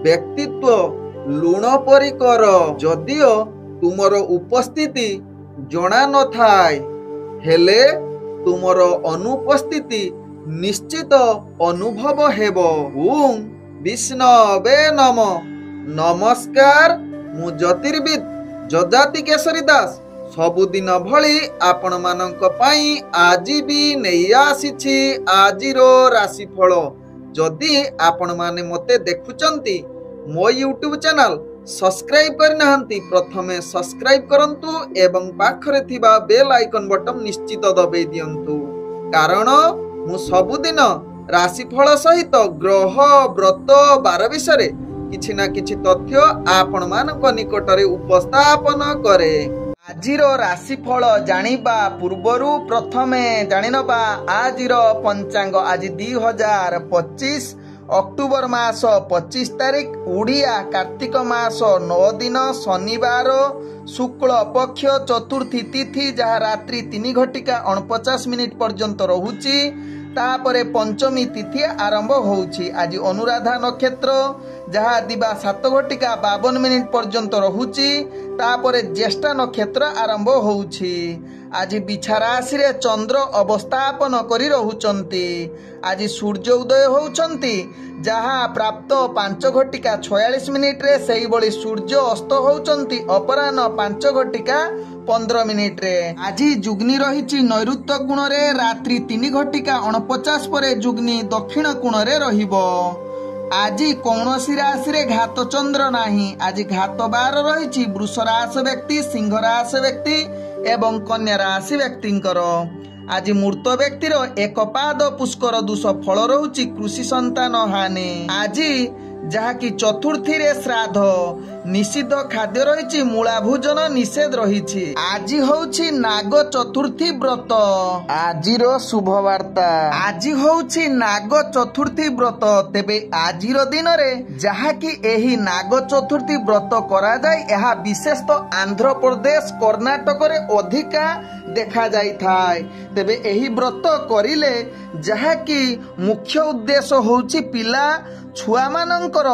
ବ୍ୟକ୍ତିତ୍ୱ ଲୁଣ ପରି କର। ଯଦିଓ ତୁମର ଉପସ୍ଥିତି ଜଣା ନଥାଏ, ହେଲେ ତୁମର ଅନୁପସ୍ଥିତି ନିଶ୍ଚିତ ଅନୁଭବ ହେବ। ଓଁ ବିଷ୍ଣବେ ନମ। ନମସ୍କାର, ମୁଁ ଜ୍ୟୋତିର୍ବିଦ ଯଯାତି କେଶରୀ ଦାସ ସବୁଦିନ ଭଳି ଆପଣମାନଙ୍କ ପାଇଁ ଆଜି ବି ନେଇ ଆସିଛି ଆଜିର ରାଶିଫଳ। ଯଦି ଆପଣମାନେ ମୋତେ ଦେଖୁଛନ୍ତି, ମୋ ୟୁଟ୍ୟୁବ ଚ୍ୟାନେଲ ସବସ୍କ୍ରାଇବ କରିନାହାନ୍ତି, ପ୍ରଥମେ ସବସ୍କ୍ରାଇବ କରନ୍ତୁ ଏବଂ ପାଖରେ ଥିବା ବେଲ୍ ଆଇକନ୍ ବଟନ୍ ନିଶ୍ଚିତ ଦବାଇ ଦିଅନ୍ତୁ, କାରଣ ମୁଁ ସବୁଦିନ ରାଶିଫଳ ସହିତ ଗ୍ରହ, ବ୍ରତ, ବାର ବିଷୟରେ କିଛି ନା କିଛି ତଥ୍ୟ ଆପଣମାନଙ୍କ ନିକଟରେ ଉପସ୍ଥାପନ କରେ। ଆଜିର ରାଶିଫଳ ଜାଣିବା ପୂର୍ବରୁ ପ୍ରଥମେ ଜାଣିନେବା ଆଜିର ପଞ୍ଚାଙ୍ଗ। ଆଜି 2025 ଅକ୍ଟୋବର ମାସ 25 ତାରିଖ, ଓଡ଼ିଆ କାର୍ତ୍ତିକ ମାସ 9 ଦିନ, ଶନିବାର, ଶୁକ୍ଳ ପକ୍ଷ ଚତୁର୍ଥୀ ତିଥି, ଯାହା ରାତ୍ରି 3:49 ପର୍ଯ୍ୟନ୍ତ ରହୁଛି। ତାପରେ ପଞ୍ଚମୀ ତିଥି ଆରମ୍ଭ ହେଉଛି। ଆଜି ଅନୁରାଧା ନକ୍ଷତ୍ର, ଯାହା ଦିବା 7:52 ପର୍ଯ୍ୟନ୍ତ ରହୁଛି। ତାପରେ ଜ୍ୟେଷ୍ଠା ନକ୍ଷତ୍ର ଆରମ୍ଭ ହେଉଛି। ଆଜି ବିଛା ରାଶିରେ ଚନ୍ଦ୍ର ଅବସ୍ଥାପନ କରି ରହୁଛନ୍ତି। ଆଜି ସୂର୍ଯ୍ୟ ଉଦୟ ହେଉଛନ୍ତି, ଯାହା ପ୍ରାପ୍ତ 5:46 ସେହିଭଳି ସୂର୍ଯ୍ୟ ଅସ୍ତ ହେଉଛନ୍ତି ଅପରାହ୍ନ 5:15। ଆଜି ଯୁଗ୍ନି ରହିଛି ନୈಋତ୍ୟ କୋଣରେ, ରାତ୍ରି 3:49 ପରେ ଯୁଗ୍ନି ଦକ୍ଷିଣ କୋଣରେ ରହିବ। ଆଜି କୌଣସି ରାଶିରେ ଘାତ ଚନ୍ଦ୍ର ନାହିଁ। ଆଜି ଘାତ ବାର ରହିଛି ବୃଷ ରାଶି ବ୍ୟକ୍ତି, ସିଂହ ରାଶି ବ୍ୟକ୍ତି ଏବଂ କନ୍ୟା ରାଶି ବ୍ୟକ୍ତିଙ୍କର। ଆଜି ମୃତ ବ୍ୟକ୍ତିର ଏକ ପାଦ ପୁଷ୍କର ଦୋଷ ଫଳ ରହୁଛି କୃଷି ସନ୍ତାନ ହାନି। ଆଜି ଯାହାକି ଚତୁର୍ଥୀରେ ଶ୍ରାଦ୍ଧ, ନିଷିଦ୍ଧ ଖାଦ୍ୟ ରହିଛି, ମୂଳା ଭୋଜନ ନିଷେଧ ରହିଛି। ଆଜି ହେଉଛି ନାଗ ଚତୁର୍ଥୀ ବ୍ରତ। ଆଜିର ଶୁଭ ବାର୍ତ୍ତା। ଆଜି ହେଉଛି ନାଗ ଚତୁର୍ଥୀ ବ୍ରତ। ତେବେ ଆଜିର ଦିନରେ ଯାହାକି ଏହି ନାଗ ଚତୁର୍ଥୀ ବ୍ରତ କରାଯାଏ, ଏହା ବିଶେଷତଃ ଆନ୍ଧ୍ରପ୍ରଦେଶ, କର୍ଣ୍ଣାଟକରେ ଅଧିକା ଦେଖାଯାଇଥାଏ। ତେବେ ଏହି ବ୍ରତ କରିଲେ ଯାହାକି ମୁଖ୍ୟ ଉଦ୍ଦେଶ୍ୟ ହେଉଛି ପିଲା ଛୁଆମାନଙ୍କର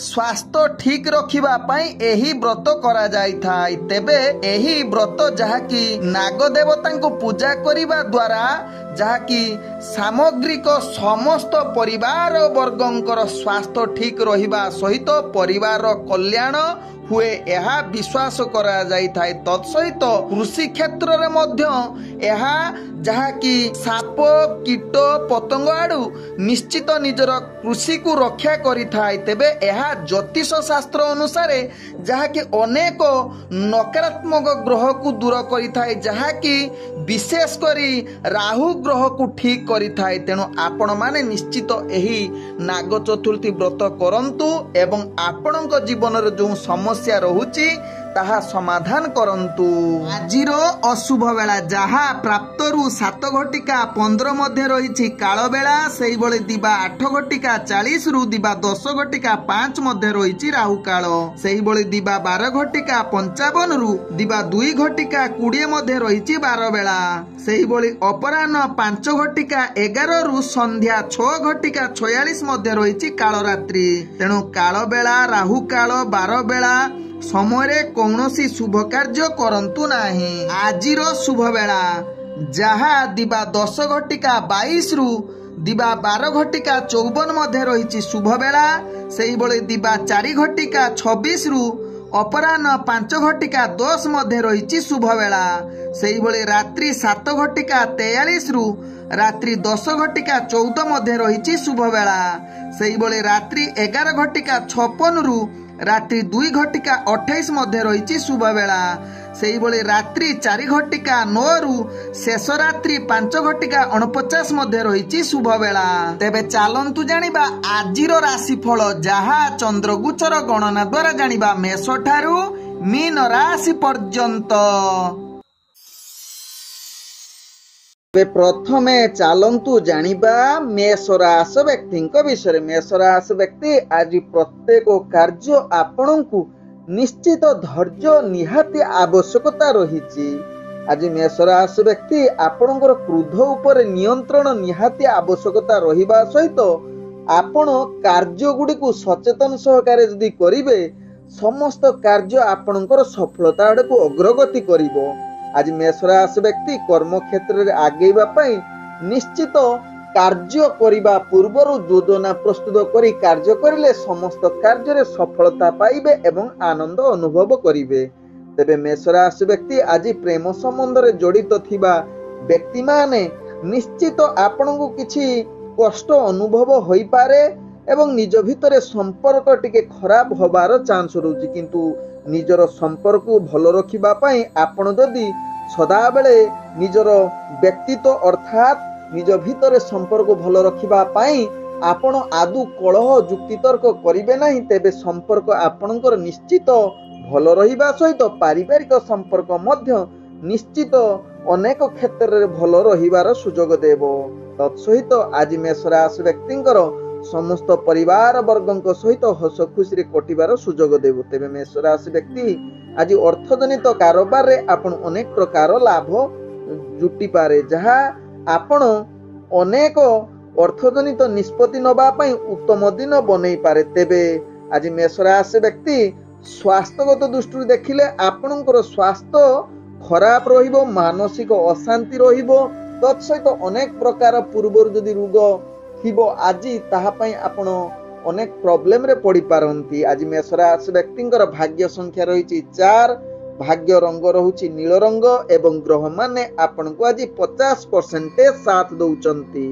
ସ୍ୱାସ୍ଥ୍ୟ ଠିକ ରଖିବା ପାଇଁ ଏହି ବ୍ରତ କରାଯାଇଥାଏ। ତେବେ ଏହି ବ୍ରତ ଯାହାକି ନାଗ ଦେବତାଙ୍କୁ ପୂଜା କରିବା ଦ୍ୱାରା ଯାହାକି ସାମଗ୍ରିକ ସମସ୍ତ ପରିବାର ବର୍ଗଙ୍କର ସ୍ୱାସ୍ଥ୍ୟ ଠିକ ରହିବା ସହିତ ପରିବାରର କଲ୍ୟାଣ ହୁଏ, ଏହା ବିଶ୍ୱାସ କରାଯାଇଥାଏ। ତତ୍ସହିତ କୃଷି କ୍ଷେତ୍ରରେ ମଧ୍ୟ ଏହା ଯାହାକି ସାପ, କୀଟ, ପତଙ୍ଗ ଆଡୁ ନିଶ୍ଚିତ ନିଜର କୃଷିକୁ ରକ୍ଷା କରିଥାଏ। ତେବେ ଏହା ଜ୍ୟୋତିଷ ଶାସ୍ତ୍ର ଅନୁସାରେ ଯାହାକି ଅନେକ ନକାରାତ୍ମକ ଗ୍ରହକୁ ଦୂର କରିଥାଏ, ଯାହାକି ବିଶେଷ କରି ରାହୁ ଗ୍ରହକୁ ଠିକ କରିଥାଏ। ତେଣୁ ଆପଣମାନେ ନିଶ୍ଚିତ ଏହି ନାଗ ଚତୁର୍ଥୀ ବ୍ରତ କରନ୍ତୁ ଏବଂ ଆପଣଙ୍କ ଜୀବନରେ ଯେଉଁ ସମସ୍ୟା ରହୁଛି ତାହା ସମାଧାନ କରନ୍ତୁ। ଆଜିର ଅଶୁଭ ବେଳା, ଯାହା ପ୍ରାପ୍ତରୁ 7:15 ମଧ୍ୟ ରହିଛି କାଳ ବେଳା, ସେଇଭଳି ଦିବା 8:40 ଦିବା 10:05 ମଧ୍ୟ ରହିଛି ରାହୁ କାଳ। ସେଇଭଳି ଦିବା 12:55 ଦିବା 2:20 ମଧ୍ୟ ରହିଛି ବାର ବେଳା। ସେଇଭଳି ଅପରାହ୍ନ 5:11 ସନ୍ଧ୍ୟା 6:46 ମଧ୍ୟ ରହିଛି କାଳରାତ୍ରି। ତେଣୁ କାଳ ବେଳା, ରାହୁ କାଳ, ବାର ବେଳା ସମୟରେ କୌଣସି ଶୁଭ କାର୍ଯ୍ୟ କରନ୍ତୁ ନାହିଁ। ଆଜିର ଶୁଭ ବେଳା, ଯାହା ଦିବା 10:22 ଦିବା 12:54 ମଧ୍ୟ ରହିଛି ଶୁଭ ବେଳା। ସେଇଭଳି ଦିବା 4:26 ଅପରାହ୍ନ 5:10 ମଧ୍ୟ ରହିଛି ଶୁଭ ବେଳା। ସେଇଭଳି ରାତ୍ରି 7:43 ରାତ୍ରି 10:14 ମଧ୍ୟ ରହିଛି ଶୁଭ ବେଳା। ସେଇଭଳି ରାତ୍ରି 11:56 ରାତ୍ରି 2:28 ମଧ୍ୟ ରହିଛି ଶୁଭ ବେଳା। ସେଇଭଳି ରାତ୍ରି 4:09 ଶେଷ ରାତ୍ରି 5:49 ମଧ୍ୟ ରହିଛି ଶୁଭ ବେଳା। ତେବେ ଚାଲନ୍ତୁ ଜାଣିବା ଆଜିର ରାଶିଫଳ, ଯାହା ଚନ୍ଦ୍ରଗୋଚର ଗଣନା ଦ୍ୱାରା ଜାଣିବା ମେଷ ଠାରୁ ମୀନ ରାଶି ପର୍ଯ୍ୟନ୍ତ। ପ୍ରଥମେ ଚାଲନ୍ତୁ ଜାଣିବା ମେଷ ରାଶି ବ୍ୟକ୍ତିଙ୍କ ବିଷୟରେ। ମେଷ ରାଶି ବ୍ୟକ୍ତି, ଆଜି ପ୍ରତ୍ୟେକ କାର୍ଯ୍ୟ ଆପଣଙ୍କୁ ନିଶ୍ଚିତ ଧୈର୍ଯ୍ୟ ନିହାତି ଆବଶ୍ୟକତା ରହିଛି। ଆଜି ମେଷ ରାଶି ବ୍ୟକ୍ତି, ଆପଣଙ୍କର କ୍ରୋଧ ଉପରେ ନିୟନ୍ତ୍ରଣ ନିହାତି ଆବଶ୍ୟକତା ରହିବା ସହିତ आपण कार्य गुडी को सचेतन सहकारे जदि करिवे समस्त कार्य आपणकर सफलता आड़ को अग्रगति करिवो। आज मेष राशि व्यक्ति कर्म क्षेत्र रे आगेबा पई निश्चित कार्य करिबा पूर्वरु योजना प्रस्तुत करी कार्य करिले समस्त कार्य रे सफलता पाइबे एवं आनंद अनुभव करिवे। तेबे मेष राशि व्यक्ति आज प्रेम संबंध रे जड़ित थिबा व्यक्ति माने निश्चित आपनकु किछि कष्ट अनुभव होई पारे एवं निज भितरे संपर्क टिके खराब होबार चांस रहउछि, किंतु निजर संपर्क को भलो रखिबा पई आपण जदि सदा बेले निजर व्यक्तित्व अर्थात निज भितरे संपर्क भलो रखिबा पई आपण आदु कलह जुक्ति तर्क करिवे नाही, तेबे संपर्क आपणकर निश्चित भलो रहिबा सहित पारिवारिक संपर्क मध्य निश्चित अनेक क्षेत्र रे भलो रहिबार सुजोग देबो। तत्सहित आज मेष राशि व्यक्तिंकर समस्त परिवार वर्गଙ୍କ सहित हस खुशी रे कटिबार सुजोग देबो। तेबे मेष राशि व्यक्ति आज अर्थजनित कारोबार रे आपण अनेक प्रकार लाभ जुटी पारे, जहा आपण अनेक अर्थजनित निष्पत्ति नबा पई उत्तम दिन बनै पारे। तेबे आज मेष राशि व्यक्ति स्वास्थ्यगत दृष्टि देखिले आपणकर स्वास्थ्य खराब रहिबो, मानसिक अशांति रहिबो, तत्सहित अनेक प्रकार पूर्वर जदि रोग थिबो आज ताहा पई आपण अनेक प्रॉब्लम रे पड़ी पारंती। आज मेष राशि व्यक्तिंकर भाग्य संख्या रहिछि 4, भाग्य रंग रहुछि नील रंग एवं ग्रह माने आपनको आज 50% साथ दउचंती।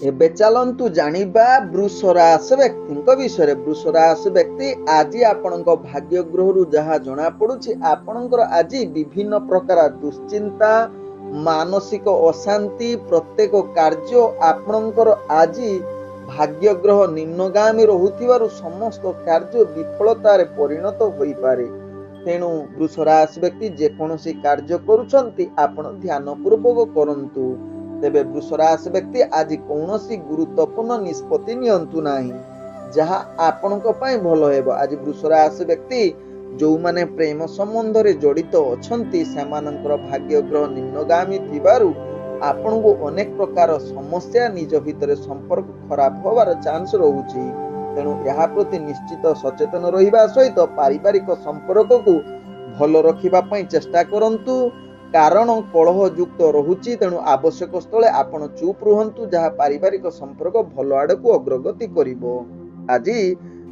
एबे चलंतु जानिबा वृष राशि व्यक्तिंक विषय। वृष राशि व्यक्ति आज आपणक भाग्य ग्रह रु जहा जणा पडुछि आपणकर आज विभिन्न प्रकार दुश्चिंता, मानसिक अशांति, प्रत्येक कार्य आपणकर आज भाग्य ग्रह निम्नगामी रहुथिबारु समस्त कार्य विफलता रे परिणत होई पारे। तेणु वृष राशि व्यक्ति जे कोनोसी कार्य करूछंती आपण ध्यान पूर्वक करंतु। तेबे वृष राशि व्यक्ति आज कौनसी गुरुत्वपूर्ण निष्पत्ति नियंतु नाही जहा आपणक पई भलो हेबो। आज वृष राशि व्यक्ति जो माने प्रेम संबंध रे जड़ित अछंती सेमानंकर भाग्य ग्रह निम्नगामी थिबारु आपनको अनेक प्रकार समस्या निज भितरे संपर्क खराब होबार चांस रहउछि। तेणु यहा प्रति निश्चित सचेतन रहिबा सहित पारिवारिक संपर्क को भलो रखिबा पई चेष्टा करंतु, कारण कलह युक्त रहुछि। तेणु आवश्यक स्थले आपण चुप रुहंतु जहा पारिवारिक संपर्क भलो आड़ को अग्रगति करिवो। आज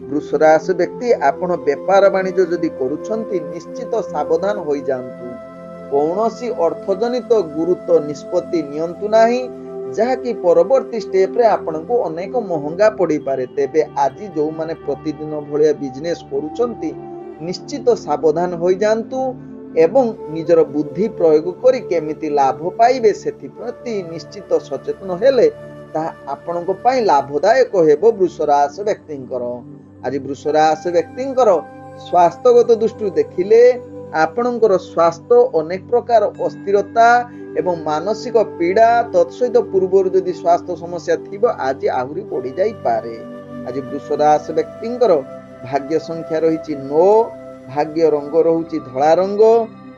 वृष राशि व्यक्ति आपण व्यापार वाणिज्य जदि करूछंती निश्चित सावधान होई जांतु। कौनसी अर्थजनित गुरुत्व निष्पत्ति नियंतु नाही जहा कि परवर्ती स्टेप रे आपनको अनेक महंगा पड़ी पारे। तेबे आज जो माने प्रतिदिन भलिया बिजनेस करूछंती निश्चित सावधान होई जांतु एवं निजर बुद्धि प्रयोग करी केमिति लाभ पाइबे सेति प्रति निश्चित सचेतन हेले ता आपनको पई लाभदायक हेबो वृष राशि व्यक्तिंकर। आज वृष राशि व्यक्तिंकर स्वास्थ्यगत दृष्टि देखिले आपणकर स्वास्थ्य अनेक प्रकार अस्थिरता एवं मानसिक पीड़ा तत्सहित पूर्व जदि स्वास्थ्य समस्या थिबो आज आहुरी बढ़ी जाई पारे। आज वृष राशि व्यक्तिंकर भाग्य संख्या रहिछि 9, भाग्य रंग रहुछि धला रंग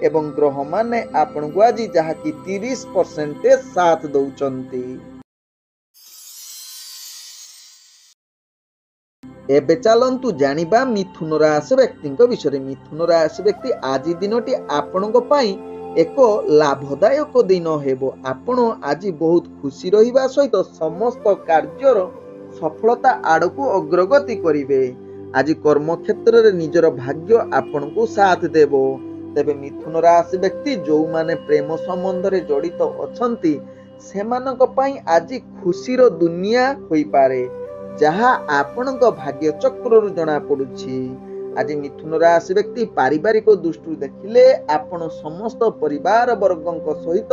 एवं ग्रह माने आपणको आज जहा कि 30% साथ दउचंती। एबे चलंतु जानिबा मिथुन राशि व्यक्तिंक विषय। मिथुन राशि व्यक्ति आज दिनटी आपणको पई एक लाभदायक दिन हेबो। आपण आज बहुत खुशी रहिबा सहित समस्त कार्यर सफलता आड़कू अग्रगति करिवे। आज कर्म क्षेत्र रे निजर भाग्य आपणको साथ देबो। तेबे मिथुन राशि व्यक्ति जो माने प्रेम संबंध रे जड़ित अछंती सेमानक पई आज खुशीर दुनिया होई पारे जहा आपणक भाग्य चक्र रु जणा पडुछि। आज मिथुन राशि व्यक्ति पारिवारिक दृष्टि देखिले आपण समस्त परिवार वर्गଙ୍କ सहित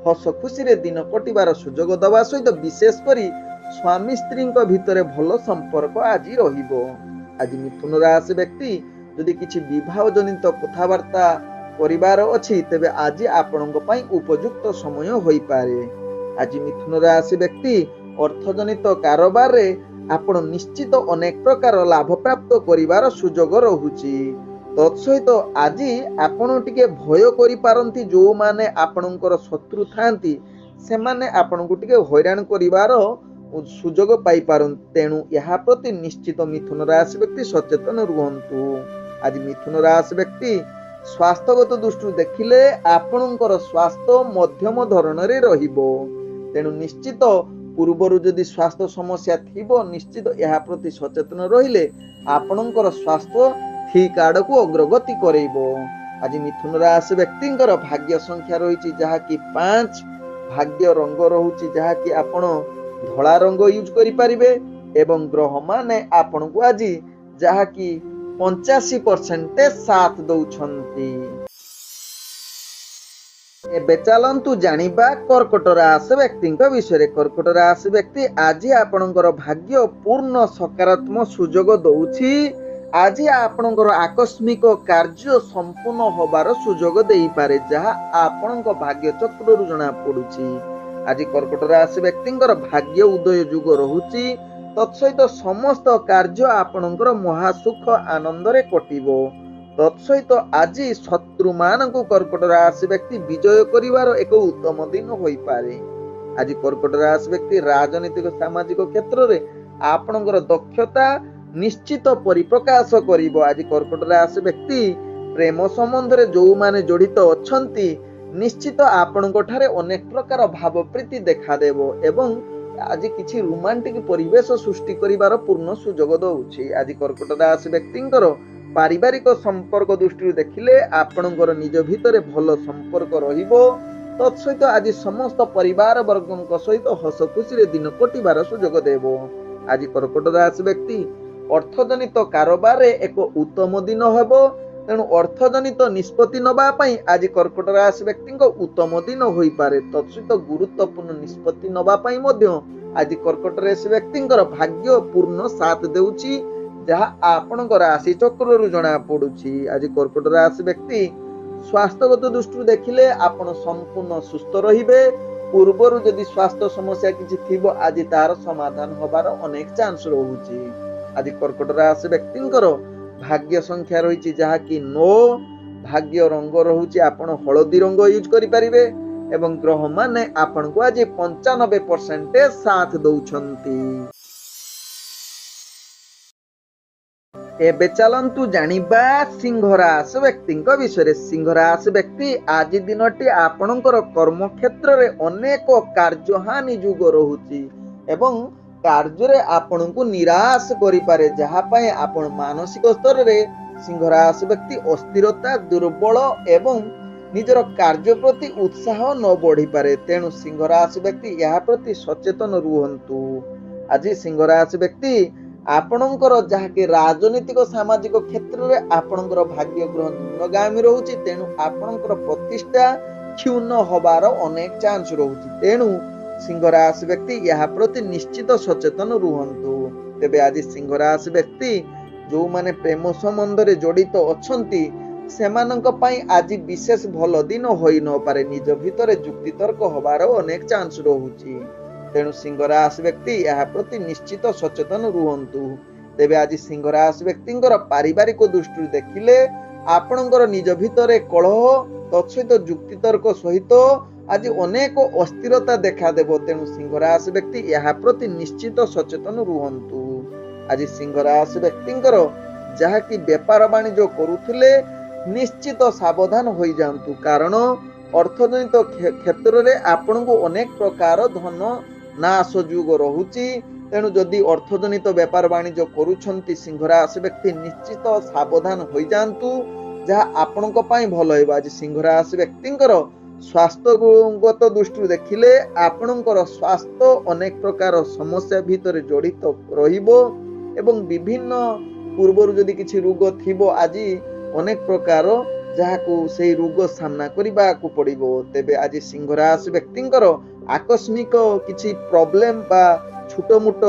हस खुशी रे दिन कटिबार सुजोग दवा सहित विशेष करी स्वामी स्त्रीଙ୍କ भितरे भलो संपर्क आज रहिबो। आज मिथुन राशि व्यक्ति यदि किछि विवाह जनित कथावार्ता परिवार अछि तेबे आज आपणଙ୍କ पई उपयुक्त समय होई पारे। आज मिथुन राशि व्यक्ति अर्थजनित कारोबार रे आपण निश्चित अनेक प्रकार लाभ प्राप्त करिवार सुजोग रहुछि। तत्सहित आज आपण टिके भय करि पारंती जो माने आपणकर शत्रु थांती से माने आपणको टिके हैरान करिवार ସୁଯୋଗ ପାଇପାରନ୍ତି। ତେଣୁ ଏହା ପ୍ରତି ନିଶ୍ଚିତ ମିଥୁନ ରାଶି ବ୍ୟକ୍ତି ସଚେତନ ରୁହନ୍ତୁ। ଆଜି ମିଥୁନ ରାଶି ବ୍ୟକ୍ତି ସ୍ୱାସ୍ଥ୍ୟଗତ ଦୃଷ୍ଟିରୁ ଦେଖିଲେ ଆପଣଙ୍କର ସ୍ୱାସ୍ଥ୍ୟ ମଧ୍ୟମ ଧରଣରେ ରହିବ। ତେଣୁ ନିଶ୍ଚିତ ପୂର୍ବରୁ ଯଦି ସ୍ୱାସ୍ଥ୍ୟ ସମସ୍ୟା ଥିବ ନିଶ୍ଚିତ ଏହା ପ୍ରତି ସଚେତନ ରହିଲେ ଆପଣଙ୍କର ସ୍ୱାସ୍ଥ୍ୟ ଠିକ ଆଡକୁ ଅଗ୍ରଗତି କରେଇବ। ଆଜି ମିଥୁନ ରାଶି ବ୍ୟକ୍ତିଙ୍କର ଭାଗ୍ୟ ସଂଖ୍ୟା ରହିଛି ଯାହାକି 5, ଭାଗ୍ୟ ରଙ୍ଗ ରହୁଛି ଯାହାକି ଆପଣ ଧଳା ରଙ୍ଗ ୟୁଜ କରିପାରିବେ ଏବଂ ଗ୍ରହ ମାନେ ଆପଣଙ୍କୁ ଆଜି ଯାହାକି 85% ସାଥ ଦଉଛନ୍ତି। ଏବେ ଚାଲନ୍ତୁ ଜାଣିବା କର୍କଟ ରାଶି ବ୍ୟକ୍ତିଙ୍କ ବିଷୟରେ। କର୍କଟ ରାଶି ବ୍ୟକ୍ତି ଆଜି ଆପଣଙ୍କର ଭାଗ୍ୟ ପୂର୍ଣ୍ଣ ସକାରାତ୍ମକ ସୁଯୋଗ ଦଉଛି। ଆଜି ଆପଣଙ୍କର ଆକସ୍ମିକ କାର୍ଯ୍ୟ ସମ୍ପୂର୍ଣ୍ଣ ହବାର ସୁଯୋଗ ଦେଇପାରେ ଯାହା ଆପଣଙ୍କ ଭାଗ୍ୟ ଚକ୍ରରୁ ଜଣା ପଡୁଛି। ଆଜି କର୍କଟ ରାଶି ବ୍ୟକ୍ତିଙ୍କର ଭାଗ୍ୟ ଉଦୟ ଯୁଗ ରହୁଛି। ତତ୍ସହିତ ସମସ୍ତ କାର୍ଯ୍ୟ ଆପଣଙ୍କର ମହାସୁଖ ଆନନ୍ଦରେ କଟିବ। ତତ୍ସହିତ ଆଜି ଶତ୍ରୁ ମାନଙ୍କୁ କର୍କଟ ରାଶି ବ୍ୟକ୍ତି ବିଜୟ କରିବାର ଏକ ଉତ୍ତମ ଦିନ ହୋଇପାରେ। ଆଜି କର୍କଟ ରାଶି ବ୍ୟକ୍ତି ରାଜନୈତିକ ସାମାଜିକ କ୍ଷେତ୍ରରେ ଆପଣଙ୍କର ଦକ୍ଷତା ନିଶ୍ଚିତ ପରିପ୍ରକାଶ କରିବ। ଆଜି କର୍କଟ ରାଶି ବ୍ୟକ୍ତି ପ୍ରେମ ସମ୍ବନ୍ଧରେ ଯୋଉମାନେ ଜଡିତ ଅଛନ୍ତି ନିଶ୍ଚିତ ଆପଣଙ୍କ ଠାରେ ଅନେକ ପ୍ରକାର ଭାବ ପ୍ରୀତି ଦେଖାଦେବ ଏବଂ ଆଜି କିଛି ରୋମାଣ୍ଟିକ ପରିବେଶ ସୃଷ୍ଟି କରିବାର ପୂର୍ଣ୍ଣ ସୁଯୋଗ ଦଉଛି। ଆଜି କର୍କଟ ରାଶି ବ୍ୟକ୍ତିଙ୍କର ପାରିବାରିକ ସମ୍ପର୍କ ଦୃଷ୍ଟିରୁ ଦେଖିଲେ ଆପଣଙ୍କର ନିଜ ଭିତରେ ଭଲ ସମ୍ପର୍କ ରହିବ। ତତ୍ସହିତ ଆଜି ସମସ୍ତ ପରିବାର ବର୍ଗଙ୍କ ସହିତ ହସ ଖୁସିରେ ଦିନ କଟିବାର ସୁଯୋଗ ଦେବ। ଆଜି କର୍କଟ ରାଶି ବ୍ୟକ୍ତି ଅର୍ଥଜନିତ କାରବାରରେ ଏକ ଉତ୍ତମ ଦିନ ହେବ। ତେଣୁ ଅର୍ଥଜନିତ ନିଷ୍ପତ୍ତି ନେବା ପାଇଁ ଆଜି କର୍କଟ ରାଶି ବ୍ୟକ୍ତିଙ୍କ ଉତ୍ତମ ଦିନ ହୋଇପାରେ। ତତ୍ସହିତ ଗୁରୁତ୍ୱପୂର୍ଣ୍ଣ ନିଷ୍ପତ୍ତି ନେବା ପାଇଁ ମଧ୍ୟ ଆଜି କର୍କଟ ରାଶି ବ୍ୟକ୍ତିଙ୍କର ଭାଗ୍ୟ ପୂର୍ଣ୍ଣ ସାଥ ଦେଉଛି ଯାହା ଆପଣଙ୍କ ରାଶି ଚକ୍ରରୁ ଜଣା ପଡୁଛି। ଆଜି କର୍କଟ ରାଶି ବ୍ୟକ୍ତି ସ୍ୱାସ୍ଥ୍ୟଗତ ଦୃଷ୍ଟିରୁ ଦେଖିଲେ ଆପଣ ସମ୍ପୂର୍ଣ୍ଣ ସୁସ୍ଥ ରହିବେ। ପୂର୍ବରୁ ଯଦି ସ୍ୱାସ୍ଥ୍ୟ ସମସ୍ୟା କିଛି ଥିବ ଆଜି ତାର ସମାଧାନ ହବାର ଅନେକ ଚାନ୍ସ ରହୁଛି। ଆଜି କର୍କଟ ରାଶି ବ୍ୟକ୍ତିଙ୍କର ଭାଗ୍ୟ ସଂଖ୍ୟା ରହିଛି ଯାହାକି 9, ଭାଗ୍ୟ ରଙ୍ଗ ରହୁଛି ଆପଣ ହଳଦୀ ରଙ୍ଗ ୟୁଜ କରିପାରିବେ ଏବଂ ଗ୍ରହ ମାନେ ଆପଣଙ୍କୁ ଆଜି 95% ସାଥ ଦଉଛନ୍ତି। ଏବେ ଚାଲନ୍ତୁ ଜାଣିବା ସିଂହ ରାଶି ବ୍ୟକ୍ତିଙ୍କ ବିଷୟରେ। ସିଂହ ରାଶି ବ୍ୟକ୍ତି ଆଜି ଦିନଟି ଆପଣଙ୍କର କର୍ମକ୍ଷେତ୍ରରେ ଅନେକ କାର୍ଯ୍ୟହାନି ଯୁଗ ରହୁଛି ଏବଂ କାର୍ଯ୍ୟରେ ଆପଣଙ୍କୁ ନିରାଶ କରିପାରେ ଯାହା ପାଇଁ ଆପଣ ମାନସିକ ସ୍ତରରେ ସିଂହ ରାଶି ବ୍ୟକ୍ତି ଅସ୍ଥିରତା, ଦୁର୍ବଳ ଏବଂ ନିଜର କାର୍ଯ୍ୟ ପ୍ରତି ଉତ୍ସାହ ନ ବଢିପାରେ। ତେଣୁ ସିଂହ ରାଶି ବ୍ୟକ୍ତି ଏହା ପ୍ରତି ସଚେତନ ରୁହନ୍ତୁ। ଆଜି ସିଂହ ରାଶି ବ୍ୟକ୍ତି ଆପଣଙ୍କର ଯାହାକି ରାଜନୈତିକ ସାମାଜିକ କ୍ଷେତ୍ରରେ ଆପଣଙ୍କର ଭାଗ୍ୟ ଗ୍ରହ ନିମ୍ନଗାମୀ ରହୁଛି। ତେଣୁ ଆପଣଙ୍କର ପ୍ରତିଷ୍ଠା କ୍ଷୁଣ୍ଣ ହବାର ଅନେକ ଚାନ୍ସ ରହୁଛି। ତେଣୁ ସିଂହ ରାଶି ବ୍ୟକ୍ତି ଏହା ପ୍ରତି ନିଶ୍ଚିତ ସଚେତନ ରୁହନ୍ତୁ। ତେବେ ଆଜି ସିଂହ ରାଶି ବ୍ୟକ୍ତି ଯୋଉମାନେ ପ୍ରେମ ସମ୍ବନ୍ଧରେ ଜଡିତ ଅଛନ୍ତି ସେମାନଙ୍କ ପାଇଁ ଆଜି ବିଶେଷ ଭଲ ଦିନ ହୋଇ ନପାରେ। ନିଜ ଭିତରେ ଯୁକ୍ତିତର୍କ ହବାର ଅନେକ ଚାନ୍ସ ରହୁଛି। ତେଣୁ ସିଂହ ରାଶି ବ୍ୟକ୍ତି ଏହା ପ୍ରତି ନିଶ୍ଚିତ ସଚେତନ ରୁହନ୍ତୁ। ତେବେ ଆଜି ସିଂହ ରାଶି ବ୍ୟକ୍ତିଙ୍କର ପାରିବାରିକ ଦୃଷ୍ଟିରୁ ଦେଖିଲେ ଆପଣଙ୍କର ନିଜ ଭିତରେ କଳହ ତତ୍ସହିତ ଯୁକ୍ତିତର୍କ ସହିତ ଆଜି ଅନେକ ଅସ୍ଥିରତା ଦେଖାଦେବ। ତେଣୁ ସିଂହ ରାଶି ବ୍ୟକ୍ତି ଏହା ପ୍ରତି ନିଶ୍ଚିତ ସଚେତନ ରୁହନ୍ତୁ। ଆଜି ସିଂହ ରାଶି ବ୍ୟକ୍ତିଙ୍କର ଯାହାକି ବେପାର ବାଣିଜ୍ୟ କରୁଥିଲେ ନିଶ୍ଚିତ ସାବଧାନ ହୋଇଯାଆନ୍ତୁ କାରଣ ଅର୍ଥଜନିତ କ୍ଷେତ୍ରରେ ଆପଣଙ୍କୁ ଅନେକ ପ୍ରକାର ଧନ ନାଶ ଯୁଗ ରହୁଛି। ତେଣୁ ଯଦି ଅର୍ଥଜନିତ ବେପାର ବାଣିଜ୍ୟ କରୁଛନ୍ତି ସିଂହ ରାଶି ବ୍ୟକ୍ତି ନିଶ୍ଚିତ ସାବଧାନ ହୋଇଯାଆନ୍ତୁ ଯାହା ଆପଣଙ୍କ ପାଇଁ ଭଲ ହେବ। ଆଜି ସିଂହ ରାଶି ବ୍ୟକ୍ତିଙ୍କର ସ୍ୱାସ୍ଥ୍ୟଗତ ଦୃଷ୍ଟିରୁ ଦେଖିଲେ ଆପଣଙ୍କର ସ୍ୱାସ୍ଥ୍ୟ ଅନେକ ପ୍ରକାର ସମସ୍ୟା ଭିତରେ ଜଡିତ ରହିବ ଏବଂ ବିଭିନ୍ନ ପୂର୍ବରୁ ଯଦି କିଛି ରୋଗ ଥିବ ଆଜି ଅନେକ ପ୍ରକାର ଯାହାକୁ ସେଇ ରୋଗ ସାମ୍ନା କରିବାକୁ ପଡିବ। ତେବେ ଆଜି ସିଂହ ରାଶି ବ୍ୟକ୍ତିଙ୍କର ଆକସ୍ମିକ କିଛି ପ୍ରୋବ୍ଲେମ ବା ଛୋଟ ମୋଟ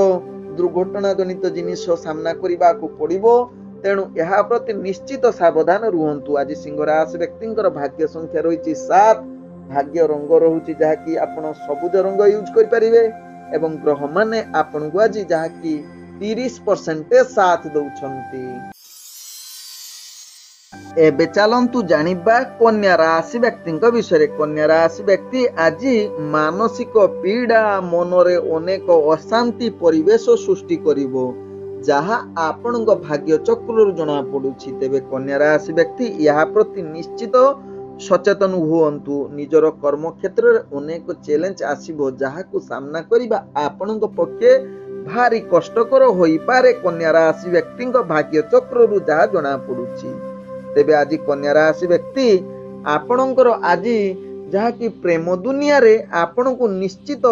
ଦୁର୍ଘଟଣା ଜନିତ ଜିନିଷ ସାମ୍ନା କରିବାକୁ ପଡିବ। ତେଣୁ ଏହା ପ୍ରତି ନିଶ୍ଚିତ ସାବଧାନ ରୁହନ୍ତୁ। ଆଜି ସିଂହ ରାଶି ବ୍ୟକ୍ତିଙ୍କର ଭାଗ୍ୟ ସଂଖ୍ୟା ରହିଛି 7, ଭାଗ୍ୟ ରଙ୍ଗ ରହୁଛି ଯାହାକି ଆପଣ ସବୁଜ ରଙ୍ଗ ୟୁଜ କରିପାରିବେ ଏବଂ ଗ୍ରହ ମାନେ ଆପଣଙ୍କୁ ଆଜି ଯାହାକି 30% ସାଥ ଦଉଛନ୍ତି। एबे चलंतु जानिबा कन्या राशि व्यक्ति विषय। कन्या राशि व्यक्ति आज मानसिक पीड़ा मनरे अनेक अशांति परिवेश सृष्टि करिवो जहा आपणक भाग्य चक्रु जना पड़ुछि। तेबे कन्या राशि व्यक्ति या प्रति निश्चित सचेतन हुअन्तु। निजर कर्म क्षेत्र रे अनेक चैलेंज आसीबो जहाकु सामना करिबा आपणक पक्षे भारी कष्टकर होई पारे। कन्या राशि व्यक्ति भाग्य चक्रु जहा जना पड़ुछि। तेबे आज कन्या राशि व्यक्ति आपणकर आज जहाँकि प्रेम दुनिया रे आपण को निश्चित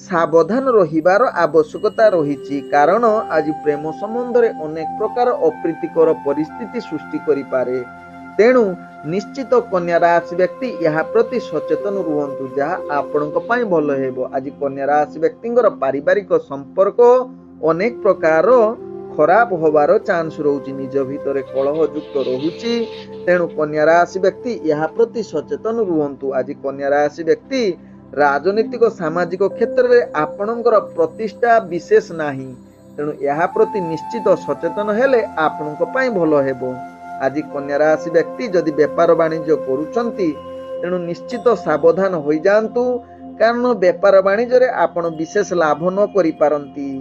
सावधान रहिबार आवश्यकता रही। कारण आज प्रेम संबंध रे अनेक प्रकार अप्रीतिकर परिस्थिति सृष्टि करि पारे। तेणु निश्चित कन्या राशि व्यक्ति यह प्रति सचेतन रुहंतु जहाँ आपणक पई भल हेबो। आज कन्या राशि व्यक्तिंकर पारिवारिक संपर्क अनेक प्रकार खराब होबार चांस रोची। निज भितर कलह युक्त रोची। तेणु कन्या राशि व्यक्ति यह प्रति सचेतन रुहंतु। आज कन्या राशि व्यक्ति राजनीतिक सामाजिक क्षेत्र में आपणकर प्रतिष्ठा विशेष नाही। तेणु यह प्रति निश्चित सचेतन हेले आपणक पई भल हेबो। आज कन्या राशि व्यक्ति जदि व्यापार वाणिज्य करूछंती तेणु निश्चित सावधान होई जांतु। कारण व्यापार वाणिज्य रे आपण विशेष लाभ न करि पारंती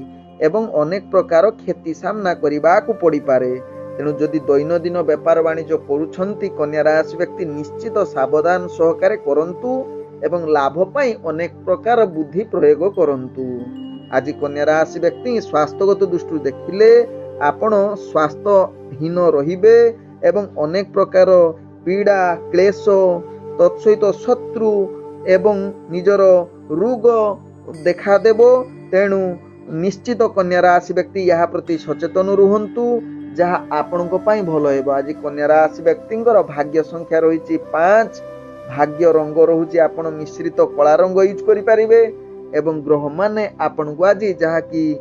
एवं अनेक प्रकार क्षति सामना करने को पड़ी पारे। तेणु जदि दैनंदिन व्यापार वाणिज्य करूछंती कन्या राशि व्यक्ति निश्चित सावधान सहकारे करंतु एवं लाभ पाई अनेक प्रकार बुद्धि प्रयोग करंतु। आज कन्या राशि व्यक्ति स्वास्थ्यगत दृष्टि देखिले आपण स्वास्थ्यहीन रहिबे एवं अनेक प्रकार पीड़ा क्लेश तत्सहित शत्रु एवं निजर रोग देखा देबो। तेणु निश्चित कन्या राशि व्यक्ति यह प्रति सचेतन रुहंतु जहाँ आपणक पई भल हेबो। आज कन्या राशि व्यक्तिंकर भाग्य संख्या रही 5। भाग्य रंग रहुछि आपण मिश्रित कला रंग यूज करि परिबे एवं ग्रह माने आपण को आज जहाँ कि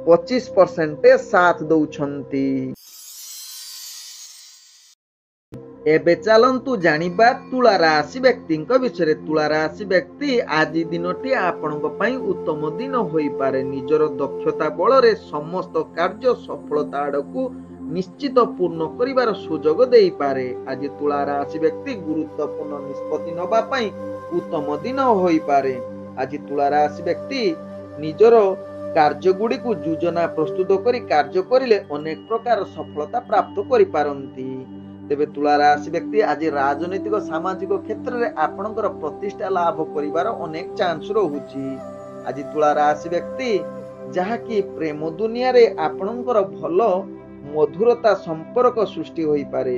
25% साथ दउछंती। एबे चलंतु जानिबा तुला राशि व्यक्ति विषय। तुला राशि व्यक्ति आज दिनटी आपणक पई उत्तम दिन होई पारे। निजर दक्षता बल रे समस्त कार्य सफलता आड़कू निश्चित पूर्ण करिवार सुजोग देई पारे। आज तुला राशि व्यक्ति गुरुत्वपूर्ण निष्पत्ति नबा पई उत्तम दिन होई पारे। आज तुला राशि व्यक्ति निजर कार्य गुडी को योजना प्रस्तुत करी कार्य करिले अनेक प्रकार सफलता प्राप्त करि पारंती। तेबे तुला राशि व्यक्ति आज राजनीतिक सामाजिक क्षेत्र में आपणकर प्रतिष्ठा लाभ करिवार अनेक चांस रहुछि। आज तुला राशि व्यक्ति जहाँ कि प्रेम दुनिया रे आपणकर भल मधुरता संपर्क सृष्टि होई पारे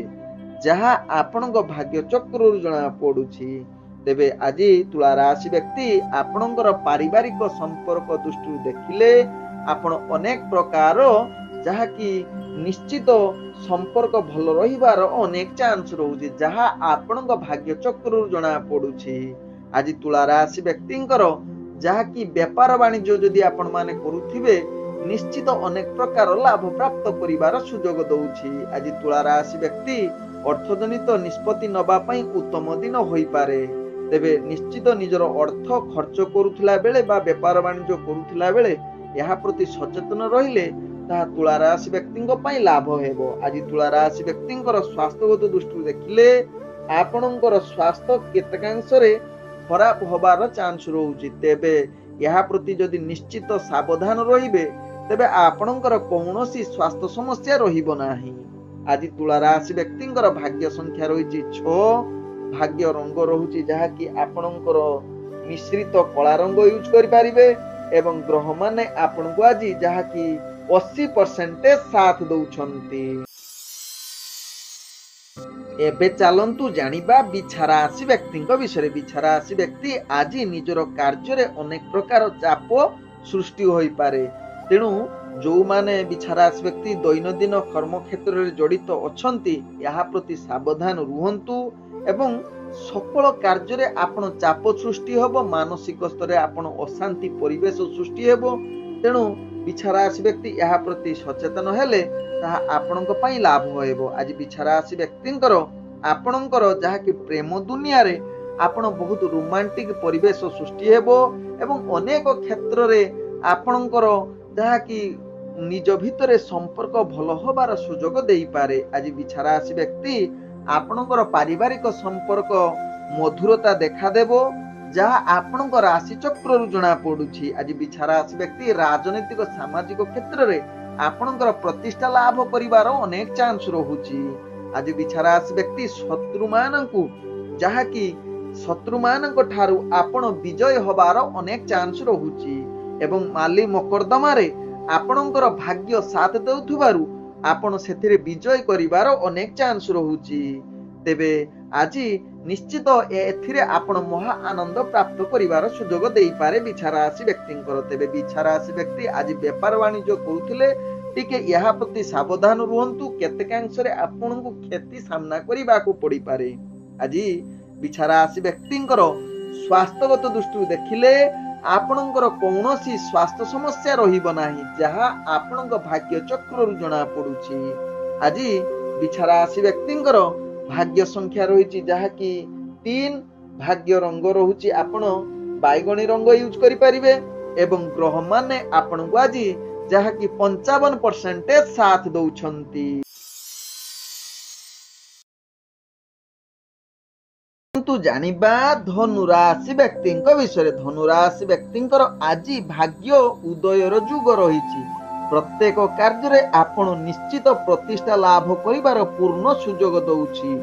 जहाँ आपणक भाग्य चक्रु जना पड़ुछि। तेबे आज तुला राशि व्यक्ति आपणकर पारिवारिक संपर्क दृष्टि देखिले आपण अनेक प्रकार जहाँ कि निश्चित संपर्क भल रहिबार अनेक चांस रहुछि जहाँ आपणक भाग्य चक्रु जना पड़ुछि। आज तुला राशि व्यक्तिंकर जहाँ कि व्यापार वाणिज्य जदि आपण माने करुथिबे निश्चित अनेक प्रकार लाभ प्राप्त करिवार सुजोग दउछि। आज तुला राशि व्यक्ति अर्थजनित निष्पत्ति नबा पई उत्तम दिन होई पारे। तेबे निश्चित निजर अर्थ खर्च करुथिला बेले बा व्यापार वाणिज्य करुथिला बेले यहा प्रति सचेतन रहिले ताहा तुला राशि व्यक्तिंको पई लाभ हेबो। आज तुला राशि व्यक्तिंकर स्वास्थ्यगत दृष्टि देखिले आपणकर स्वास्थ्य केतकांश रे खराब होबार चांस रहुछि। तेबे यहा प्रति जदि निश्चित सावधान रहिबे तेबे आपणकर कौनसी स्वास्थ्य समस्या रहिबो नाही। आज तुला राशि व्यक्तिंकर भाग्य संख्या रहिछि 6। भाग्य रंग रहुछि जहा कि आपणकर मिश्रित कला रंग यूज करि पारिबे एवं ग्रह माने आपण को आज जहा कि 80% साथ दउछंती। एबे चलंतु जानिबा बिछा राशि व्यक्ति विषय। बिछा राशि व्यक्ति आज निजर कार्य रे अनेक प्रकार चाप सृष्टि होई पारे। तेणु जो माने बिछा राशि व्यक्ति दैनंदिन कर्म क्षेत्र रे जड़ित अछंती यहा प्रति सावधान रुहंतु एवं सकल कार्य रे आपण चाप सृष्टि होबो। मानसिक स्तर रे आपण अशांति परिवेश सृष्टि हेबो। तेणु बिछा राशि व्यक्ति यहा प्रति सचेतन हेले ताहा आपणक पई लाभ होएबो। आज बिछा राशि व्यक्तिंकर आपणकर जहा कि प्रेम दुनिया रे आपण बहुत रोमांटिक परिवेश सृष्टि हेबो एवं अनेक क्षेत्र रे आपणकर जहा कि निज भितरे संपर्क भल होबार सुजोग देई पारे। आज बिछा राशि व्यक्ति आपणकर पारिवारिक संपर्क मधुरता देखादेव जहाँ आपण राशि चक्र जना पड़ुछि। आज बिछा राशि व्यक्ति राजनीतिक सामाजिक क्षेत्र में आपणकर प्रतिष्ठा लाभ करिवार अनेक चांस रहुछि। आज बिछा राशि व्यक्ति शत्रु मानकु जहा कि शत्रु मानक ठारू आपण विजय होबार अनेक चांस रहुछि एवं माली मकरदमा रे आपणकर भाग्य साथ देउथुबारु आपण सेथिरे विजय करिवार अनेक चांस रहुछि। तेबे आज निश्चित एथिरे आपण महा आनंद प्राप्त करिवार सुयोग देई पारे बिछा राशि व्यक्तिंकर। तेबे बिछा राशि व्यक्ति आज व्यापार वाणिज्य करूथिले टिके यहा प्रति सावधान रुहंतु। केतेकांश रे आपणकु क्षति सामना करिबाकू पड़ी पारे। आज बिछा राशि व्यक्तिंकर स्वास्थ्यगत दृष्टि देखिले आपणकर कौनसी स्वास्थ्य समस्या रहिब नाही जहा आपणक भाग्य चक्र जना पड़ुछि। आज बिछा राशि व्यक्तिंकर भाग्य संख्या रही जहा कि 3, भाग्य रंग रहुछि आपण बैगणी रंग यूज करि परिबे एवं ग्रह माने आपण को आज जहा कि 55% साथ दउछंती। किंतु जानिबा धनु राशि व्यक्तिंक विषय। धनु राशि व्यक्तिंकर आज भाग्य उदयर जुग रहिछि। प्रत्येक कार्य रे आपण निश्चित प्रतिष्ठा लाभ करिवार पूर्ण सुयोग दउछि।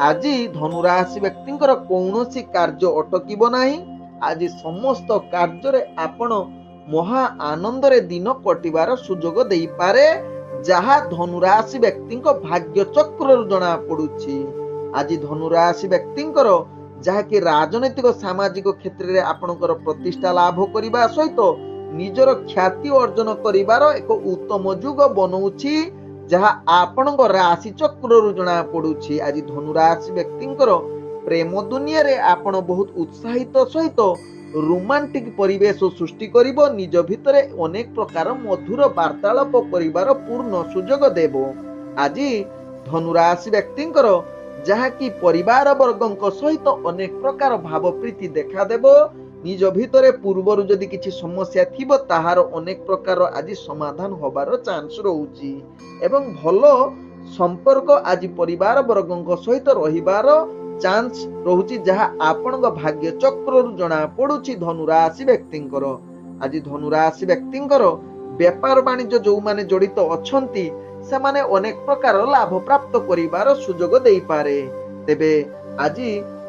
आज धनु राशि व्यक्तिंकर कौनसी कार्य अटकिब नाही। आज समस्त कार्य रे आपण महा आनंद रे दिन कटिवार सुयोग देई पारे जहा धनु राशि व्यक्तिंक भाग्य चक्र जना पड़ुछि। आज धनु राशि व्यक्तिंकर जहा कि राजनीतिक सामाजिक क्षेत्र में आपणकर प्रतिष्ठा लाभ करने सहित निजर ख्याति अर्जन करिवार एक उत्तम जुग बनउछि जहा आपणक राशि चक्र जना पड़ुछि। आज धनु राशि व्यक्तिंकर प्रेम दुनिया रे आपण बहुत उत्साहित सहित रोमांटिक परिवेश सृष्टि करिवो। निज भितरे अनेक प्रकार मधुर वार्तालाप करिवार पूर्ण सुयोग देव। आज धनु राशि व्यक्तिंकर जहा कि परिवार वर्गक सहित अनेक प्रकार भाव प्रीति देखा देव। निज भितरे पूर्वर जदि किछि समस्या थिबो ताहार अनेक प्रकार आज समाधान होबार चांस रहुछि एवं भलो संपर्क आज परिवार वर्गक सहित रहिबार चांस रहुछि जहा आपणक भाग्य चक्र जना पड़ुछि धनु राशि व्यक्तिंकर। आज धनु राशि व्यक्तिंकर व्यापार वाणिज्य जो माने जड़ित अछंती सेमाने अनेक प्रकार लाभ प्राप्त करिवार सुयोग देई पारे। तेबे आज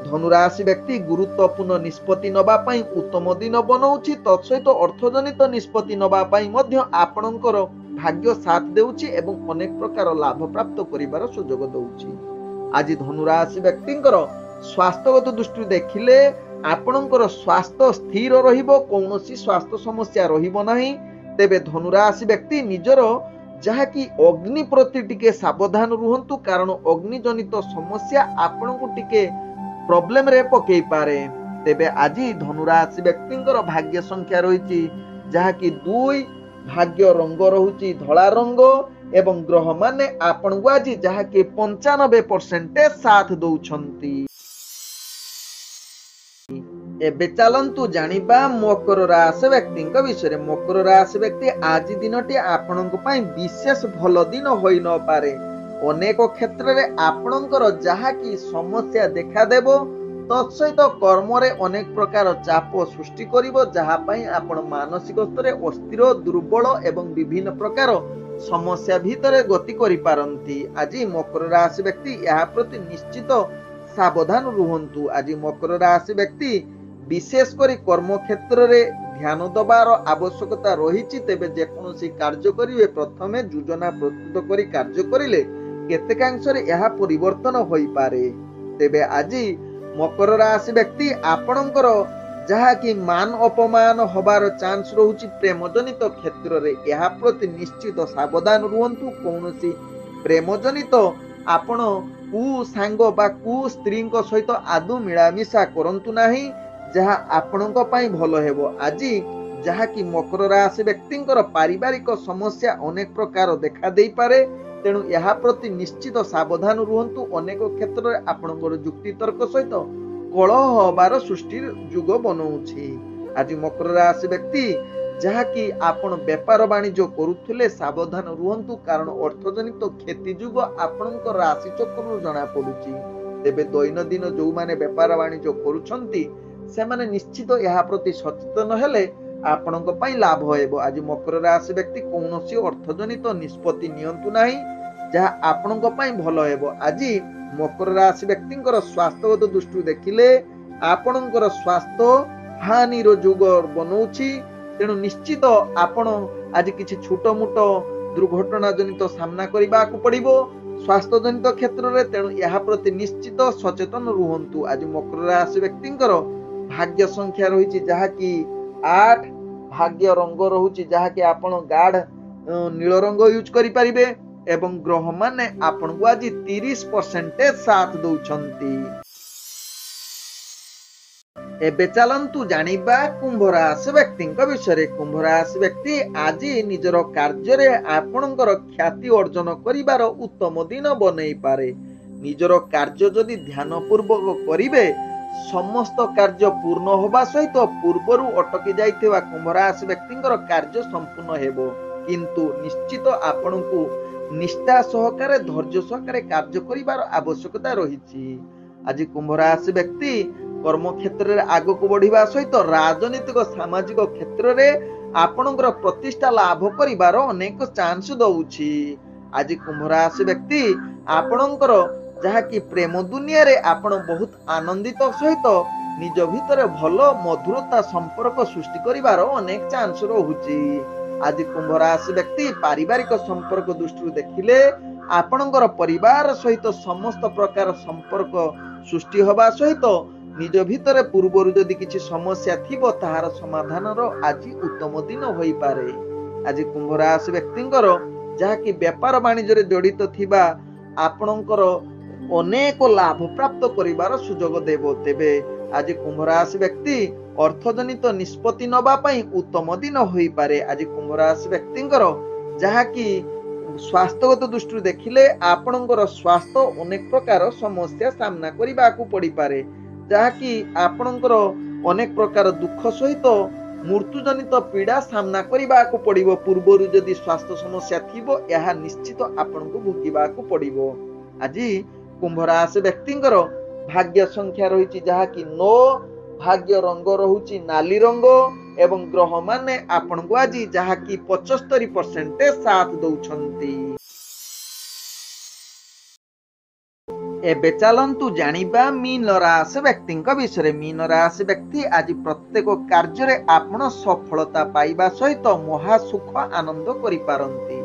धनु राशि व्यक्ति गुरुत्वपूर्ण निष्पत्ति नबा पई उत्तम दिन बनउछि। तत्सहित अर्थजनित निष्पत्ति नबा पई मध्य आपणकर भाग्य साथ देउछि एवं अनेक प्रकार लाभ प्राप्त करिवार सुयोग दउछि। आज धनु राशि व्यक्तिंकर स्वास्थ्यगत दृष्टि देखिले आपणकर स्वास्थ्य स्थिर रहिबो। कौनसी स्वास्थ्य समस्या रहिबो नाही। तेबे धनु राशि व्यक्ति निजर जहा कि अग्नि प्रति टिके सावधान रुहंतु कारण अग्नि जनित समस्या आपण को टिके प्रॉब्लम रे पकई पारे। तेबे आज धनु राशि व्यक्तिंकर भाग्य संख्या रही जहा कि 2, भाग्य रंग रहुछि धला रंग एवं ग्रह माने आपण को आज जहा कि 95% साथ दउछंती। एबे चलंतु जानिबा मकर राशि व्यक्ति विषय। मकर राशि व्यक्ति आज दिनटी आपणक पई विशेष भल दिन होई न पारे। अनेक क्षेत्र रे आपणकर जहा कि समस्या देखा देबो तत्सहित कर्म रे अनेक प्रकार चाप सृष्टि करिवो जहा पई आपण मानसिक स्तर रे अस्थिर दुर्बल एवं विभिन्न प्रकार समस्या भितरे गति करि पारंती। आज मकर राशि व्यक्ति यहा प्रति निश्चित सावधान रुहंतु। आज मकर राशि व्यक्ति विशेष करी कर्म क्षेत्र रे ध्यान दबार आवश्यकता रही। तेबे जेकोसी कार्य करिवे प्रथमे योजना प्रस्तुत करी कार्य करिले केतेकांश रे यहा परिवर्तन होई पारे। तेबे आज मकर राशि व्यक्ति आपणकर जहा कि मान अपमान होबार चांस रहुछि प्रेम जनित क्षेत्र रे यहा प्रति निश्चित सावधान रुहंतु। कौनसी प्रेम जनित आपण कु सांग बा कु स्त्री सहित आदु मिलामिशा करंतु नाही जहा आपणक पई भलो हेबो। आज जहा कि मकर राशि व्यक्तिंकर पारिवारिक समस्या अनेक प्रकार देखा देई पारे। तेणु यहा प्रति निश्चित सावधान रुहंतु। अनेक क्षेत्र रे आपणकर जुक्ति तर्क सहित कलह होबार सृष्टि जुग बनउछि। आज मकर राशि व्यक्ति ଯାହାକି ଆପଣ ବେପାର ବାଣିଜ୍ୟ କରୁଥିଲେ ସାବଧାନ ରୁହନ୍ତୁ, କାରଣ ଅର୍ଥଜନିତ କ୍ଷତି ଯୋଗୁଁ ଆପଣଙ୍କ ରାଶି ଚକ୍ରରୁ ଜଣା ପଡୁଛି। ତେବେ ଦୈନନ୍ଦିନ ଯୋଉମାନେ ବେପାର ବାଣିଜ୍ୟ କରୁଛନ୍ତି ସେମାନେ ନିଶ୍ଚିତ ଏହା ପ୍ରତି ସଚେତନ ହେଲେ ଆପଣଙ୍କ ପାଇଁ ଲାଭ ହେବ। ଆଜି ମକର ରାଶି ବ୍ୟକ୍ତି କୌଣସି ଅର୍ଥଜନିତ ନିଷ୍ପତ୍ତି ନିଅନ୍ତୁ ନାହିଁ, ଯାହା ଆପଣଙ୍କ ପାଇଁ ଭଲ ହେବ। ଆଜି ମକର ରାଶି ବ୍ୟକ୍ତିଙ୍କର ସ୍ୱାସ୍ଥ୍ୟଗତ ଦୃଷ୍ଟିରୁ ଦେଖିଲେ ଆପଣଙ୍କର ସ୍ୱାସ୍ଥ୍ୟ ହାନିର ଯୋଗ ବନଉଛି। ତେଣୁ ନିଶ୍ଚିତ ଆପଣ ଆଜି କିଛି ଛୋଟ ମୋଟ ଦୁର୍ଘଟଣା ଜନିତ ସାମ୍ନା କରିବାକୁ ପଡିବ ସ୍ୱାସ୍ଥ୍ୟ ଜନିତ କ୍ଷେତ୍ରରେ। ତେଣୁ ଏହା ପ୍ରତି ନିଶ୍ଚିତ ସଚେତନ ରୁହନ୍ତୁ। ଆଜି ମକର ରାଶି ବ୍ୟକ୍ତିଙ୍କର ଭାଗ୍ୟ ସଂଖ୍ୟା ରହିଛି ଯାହାକି 8, ଭାଗ୍ୟ ରଙ୍ଗ ରହୁଛି ଯାହାକି ଆପଣ ଗାଢ ନୀଳ ରଙ୍ଗ ୟୁଜ କରିପାରିବେ ଏବଂ ଗ୍ରହ ମାନେ ଆପଣଙ୍କୁ ଆଜି 30% ସାଥ ଦଉଛନ୍ତି। ଏବେ ଚାଲନ୍ତୁ ଜାଣିବା କୁମ୍ଭ ରାଶି ବ୍ୟକ୍ତିଙ୍କ ବିଷୟରେ। କୁମ୍ଭ ରାଶି ବ୍ୟକ୍ତି ଆଜି ନିଜର କାର୍ଯ୍ୟରେ ଆପଣଙ୍କର ଖ୍ୟାତି ଅର୍ଜନ କରିବାର ଉତ୍ତମ ଦିନ ବନେଇ ପାରେ। ନିଜର କାର୍ଯ୍ୟ ଯଦି ଧ୍ୟାନ ପୂର୍ବକ କରିବେ ସମସ୍ତ କାର୍ଯ୍ୟ ପୂର୍ଣ୍ଣ ହେବା ସହିତ ପୂର୍ବରୁ ଅଟକି ଯାଇଥିବା କୁମ୍ଭ ରାଶି ବ୍ୟକ୍ତିଙ୍କର କାର୍ଯ୍ୟ ସମ୍ପୂର୍ଣ୍ଣ ହେବ। କିନ୍ତୁ ନିଶ୍ଚିତ ଆପଣଙ୍କୁ ନିଷ୍ଠା ସହକାରେ ଧୈର୍ଯ୍ୟ ସହକାରେ କାର୍ଯ୍ୟ କରିବାର ଆବଶ୍ୟକତା ରହିଛି। ଆଜି କୁମ୍ଭ ରାଶି ବ୍ୟକ୍ତି କର୍ମକ୍ଷେତ୍ରରେ ଆଗକୁ ବଢିବା ସହିତ ରାଜନୈତିକ ସାମାଜିକ କ୍ଷେତ୍ରରେ ଆପଣଙ୍କର ପ୍ରତିଷ୍ଠା ଲାଭ କରିବାର ଅନେକ ଚାନ୍ସ ଦଉଛି। ଆଜି କୁମ୍ଭ ରାଶି ବ୍ୟକ୍ତି ଆପଣଙ୍କର ଯାହାକି ପ୍ରେମ ଦୁନିଆରେ ଆପଣ ବହୁତ ଆନନ୍ଦିତ ସହିତ ନିଜ ଭିତରେ ଭଲ ମଧୁରତା ସମ୍ପର୍କ ସୃଷ୍ଟି କରିବାର ଅନେକ ଚାନ୍ସ ରହୁଛି। ଆଜି କୁମ୍ଭ ରାଶି ବ୍ୟକ୍ତି ପାରିବାରିକ ସମ୍ପର୍କ ଦୃଷ୍ଟିରୁ ଦେଖିଲେ ଆପଣଙ୍କର ପରିବାର ସହିତ ସମସ୍ତ ପ୍ରକାର ସମ୍ପର୍କ ସୃଷ୍ଟି ହେବା ସହିତ ନିଜ ଭିତରେ ପୂର୍ବରୁ ଯଦି କିଛି ସମସ୍ୟା ଥିବ ତାହାର ସମାଧାନର ଆଜି ଉତ୍ତମ ଦିନ ହୋଇପାରେ। ଆଜି କୁମ୍ଭ ରାଶି ବ୍ୟକ୍ତିଙ୍କର ଯାହାକି ବେପାର ବାଣିଜ୍ୟରେ ଜଡିତ ଥିବା ଆପଣଙ୍କର ଅନେକ ଲାଭ ପ୍ରାପ୍ତ କରିବାର ସୁଯୋଗ ଦେବ। ତେବେ ଆଜି କୁମ୍ଭ ରାଶି ବ୍ୟକ୍ତି ଅର୍ଥଜନିତ ନିଷ୍ପତ୍ତି ନେବା ପାଇଁ ଉତ୍ତମ ଦିନ ହୋଇପାରେ। ଆଜି କୁମ୍ଭ ରାଶି ବ୍ୟକ୍ତିଙ୍କର ଯାହାକି ସ୍ୱାସ୍ଥ୍ୟଗତ ଦୃଷ୍ଟିରୁ ଦେଖିଲେ ଆପଣଙ୍କର ସ୍ୱାସ୍ଥ୍ୟ ଅନେକ ପ୍ରକାର ସମସ୍ୟା ସାମ୍ନା କରିବାକୁ ପଡିପାରେ, ଯାହାକି ଆପଣଙ୍କର ଅନେକ ପ୍ରକାର ଦୁଃଖ ସହିତ ମୃତ୍ୟୁଜନିତ ପୀଡା ସାମ୍ନା କରିବାକୁ ପଡିବ। ପୂର୍ବରୁ ଯଦି ସ୍ୱାସ୍ଥ୍ୟ ସମସ୍ୟା ଥିବ ଏହା ନିଶ୍ଚିତ ଆପଣଙ୍କୁ ଭୋଗିବାକୁ ପଡିବ। ଆଜି କୁମ୍ଭ ରାଶି ବ୍ୟକ୍ତିଙ୍କର ଭାଗ୍ୟ ସଂଖ୍ୟା ରହିଛି ଯାହାକି 9, ଭାଗ୍ୟ ରଙ୍ଗ ରହୁଛି ନାଲି ରଙ୍ଗ ଏବଂ ଗ୍ରହ ମାନେ ଆପଣଙ୍କୁ ଆଜି ଯାହାକି 75% ସାଥ ଦଉଛନ୍ତି। ଏବେ ଚାଲନ୍ତୁ ଜାଣିବା ମୀନ ରାଶି ବ୍ୟକ୍ତିଙ୍କ ବିଷୟରେ। ମୀନ ରାଶି ବ୍ୟକ୍ତି ଆଜି ପ୍ରତ୍ୟେକ କାର୍ଯ୍ୟରେ ଆପଣ ସଫଳତା ପାଇବା ସହିତ ମହା ସୁଖ ଆନନ୍ଦ କରିପାରନ୍ତି।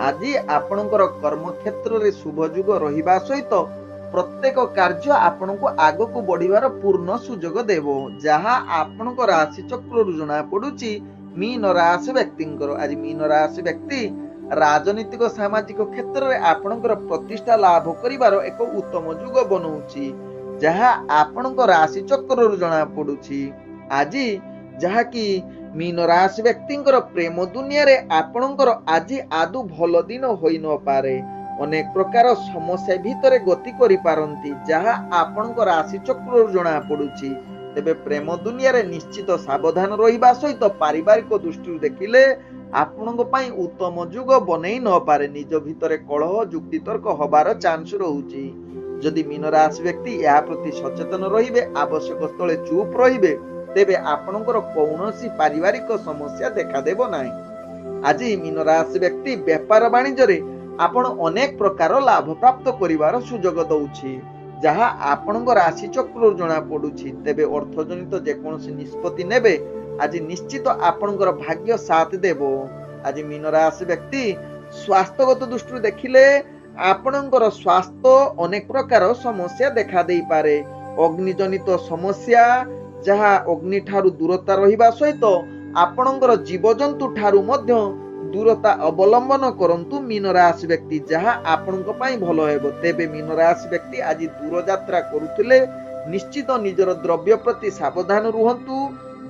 ଆଜି ଆପଣଙ୍କର କର୍ମକ୍ଷେତ୍ରରେ ଶୁଭ ଯୁଗ ରହିବା ସହିତ ପ୍ରତ୍ୟେକ କାର୍ଯ୍ୟ ଆପଣଙ୍କୁ ଆଗକୁ ବଢିବାର ପୂର୍ଣ୍ଣ ସୁଯୋଗ ଦେବ, ଯାହା ଆପଣଙ୍କ ରାଶି ଚକ୍ରରୁ ଜଣା ପଡୁଛି ମୀନ ରାଶି ବ୍ୟକ୍ତିଙ୍କର। ଆଜି ମୀନ ରାଶି ବ୍ୟକ୍ତି ରାଜନୈତିକ ସାମାଜିକ କ୍ଷେତ୍ରରେ ଆପଣଙ୍କର ପ୍ରତିଷ୍ଠା ଲାଭ କରିବାର ଏକ ଉତ୍ତମ ଯୁଗ ବନଉଛି, ଯାହା ଆପଣଙ୍କ ରାଶି ଚକ୍ରରୁ ଜଣା ପଡୁଛି। ଆଜି ଯାହାକି ମୀନ ରାଶି ବ୍ୟକ୍ତିଙ୍କର ପ୍ରେମ ଦୁନିଆରେ ଆପଣଙ୍କର ଆଜି ଆଦୌ ଭଲ ଦିନ ହୋଇନପାରେ। ଅନେକ ପ୍ରକାର ସମସ୍ୟା ଭିତରେ ଗତି କରିପାରନ୍ତି, ଯାହା ଆପଣଙ୍କ ରାଶି ଚକ୍ରରୁ ଜଣା ପଡୁଛି। ତେବେ ପ୍ରେମ ଦୁନିଆରେ ନିଶ୍ଚିତ ସାବଧାନ ରହିବା ସହିତ ପାରିବାରିକ ଦୃଷ୍ଟିରୁ ଦେଖିଲେ ଆପଣଙ୍କ ପାଇଁ ଉତ୍ତମ ଯୁଗ ବନେଇ ନପାରେ। ନିଜ ଭିତରେ କଳହ ଯୁକ୍ତିତର୍କ ହବାର ଚାନ୍ସ ରହୁଛି। ଯଦି ମୀନ ରାଶି ବ୍ୟକ୍ତି ଏହା ପ୍ରତି ସଚେତନ ରହିବେ, ଆବଶ୍ୟକ ସ୍ଥଳେ ଚୁପ୍ ରହିବେ, ତେବେ ଆପଣଙ୍କର କୌଣସି ପାରିବାରିକ ସମସ୍ୟା ଦେଖାଦେବ ନାହିଁ। ଆଜି ମୀନ ରାଶି ବ୍ୟକ୍ତି ବେପାର ବାଣିଜ୍ୟରେ ଆପଣ ଅନେକ ପ୍ରକାର ଲାଭ ପ୍ରାପ୍ତ କରିବାର ସୁଯୋଗ ଦଉଛି, ଯାହା ଆପଣଙ୍କ ରାଶି ଚକ୍ରରୁ ଜଣା ପଡୁଛି। ତେବେ ଅର୍ଥଜନିତ ଯେକୌଣସି ନିଷ୍ପତ୍ତି ନେବେ ଆଜି ନିଶ୍ଚିତ ଆପଣଙ୍କର ଭାଗ୍ୟ ସାଥ ଦେବ। ଆଜି ମୀନ ରାଶି ବ୍ୟକ୍ତି ସ୍ୱାସ୍ଥ୍ୟଗତ ଦୃଷ୍ଟିରୁ ଦେଖିଲେ ଆପଣଙ୍କର ସ୍ୱାସ୍ଥ୍ୟ ଅନେକ ପ୍ରକାର ସମସ୍ୟା ଦେଖା ଦେଇପାରେ। ଅଗ୍ନିଜନିତ ସମସ୍ୟା, ଯାହା ଅଗ୍ନି ଠାରୁ ଦୂରତା ରହିବା ସହିତ ଆପଣଙ୍କର ଜୀବଜନ୍ତୁ ଠାରୁ ମଧ୍ୟ ଦୂରତା ଅବଲମ୍ବନ କରନ୍ତୁ ମୀନ ରାଶି ବ୍ୟକ୍ତି, ଯାହା ଆପଣଙ୍କ ପାଇଁ ଭଲ ହେବ। ତେବେ ମୀନ ରାଶି ବ୍ୟକ୍ତି ଆଜି ଦୂରଯାତ୍ରା କରୁଥିଲେ ନିଶ୍ଚିତ ନିଜର ଦ୍ରବ୍ୟ ପ୍ରତି ସାବଧାନ ରୁହନ୍ତୁ।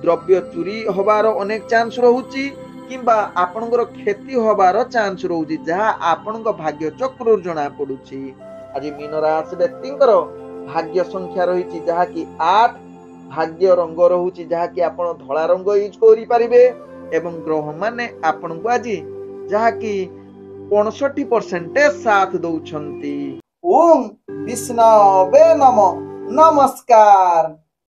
ଦ୍ରବ୍ୟ ଚୋରି ହବାର ଅନେକ ଚାନ୍ସ ରହୁଛି କିମ୍ବା ଆପଣଙ୍କର କ୍ଷତି ହବାର ଚାନ୍ସ ରହୁଛି, ଯାହା ଆପଣଙ୍କ ଭାଗ୍ୟ ଚକ୍ରରୁ ଜଣା ପଡୁଛି। ଆଜି ମୀନ ରାଶି ବ୍ୟକ୍ତିଙ୍କର ଭାଗ୍ୟ ସଂଖ୍ୟା ରହିଛି ଯାହାକି 8, ଭାଗ୍ୟ ରଙ୍ଗ ରହୁଛି ଯାହାକି ଆପଣ ଧଳା ରଙ୍ଗ ୟୁଜ କରିପାରିବେ एवं ग्रह माने आपन को आज जहाँकि 65% साथ दौछंती। ओम विष्णवे नमः। नमस्कार।